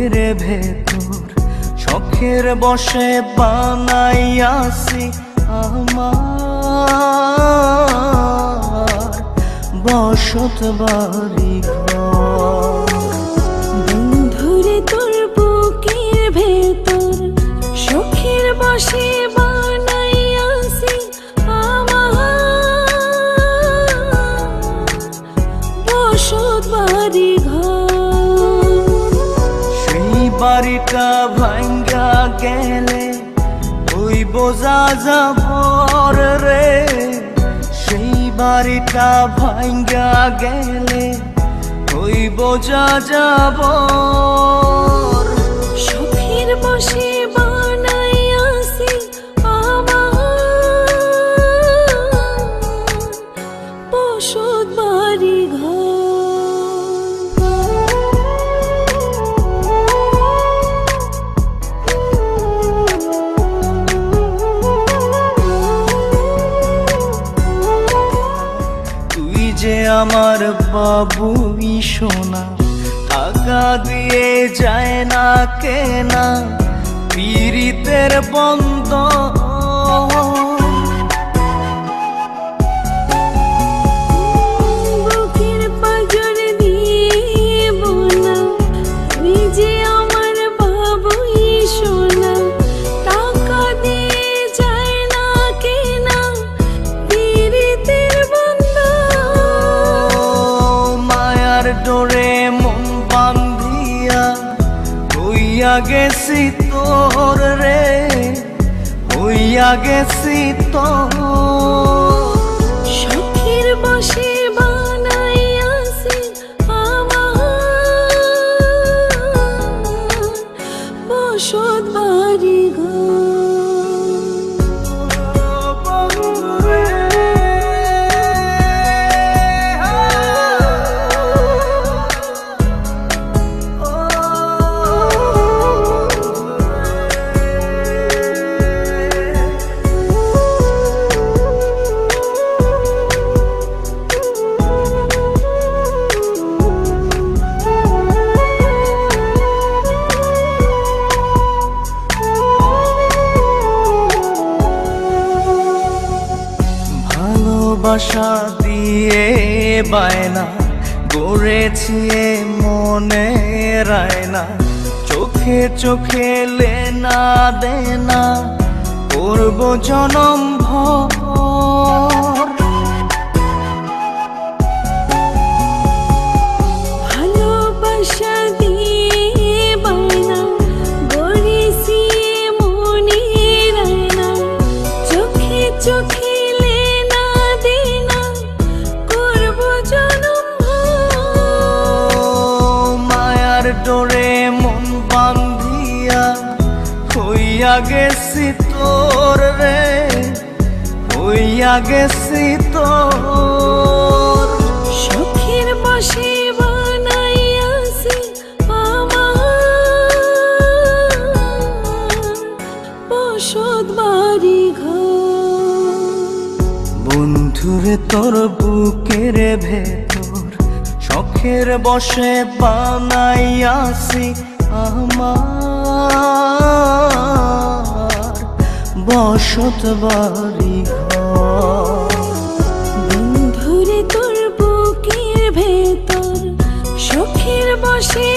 বুকের ভেতর শখের বসে বানাইয়াছি আমার বসত বাড়ি ঘর। বন্ধুরে তোর বুকের ভেতর শখের বসে বানাইয়াছি আমার বসত বাড়ি ঘর। সেই বাড়িটা ভাঙ্গা গেলে ওই বোঝা যাবর রে, সেই বাড়িটা ভাঙ্গা গেলে ওই বোঝা যাবর। শখের বসে বানাইয়াছি আমার বসত বাড়ি ঘর। যে আমার বাবুই সোনা, টাকা দিয়ে যায় না কেনা পীড়িতের বন্ধ। বুকের পাঁজর দিয়ে বোনা তুই যে আমার বাবুই সোনা, টাকা দিয়ে যায় না কেনা পীড়িতের ডোরে মন বান্ধিয়া হইয়া গেছি তোর রে, হইয়া গেছি তোর। শখের বসে বানাইয়াছি আমার বসত বাড়ি ঘর। ভালোবাসা দিয়ে বায়না গড়েছি মনে রায়না, চোখে চোখে লেনা দেনা করব জনম ভর। ভালোবাসা দিয়ে বায়না গড়েছি মনে রায়না, চোখে চোখে ডোরে মন বান্ধিয়া হইয়া গেছি তোর রে, হইয়া গেছি তোর। শখের বসে বানাইয়াছি আমার বসত বাড়ি ঘর। বন্ধুরে তোর বুকের ভেতর শখের বসে বানাইয়াছি আমার বসত বাড়ি ঘর। বন্ধুরে তোর বুকের ভেতর শখের বসে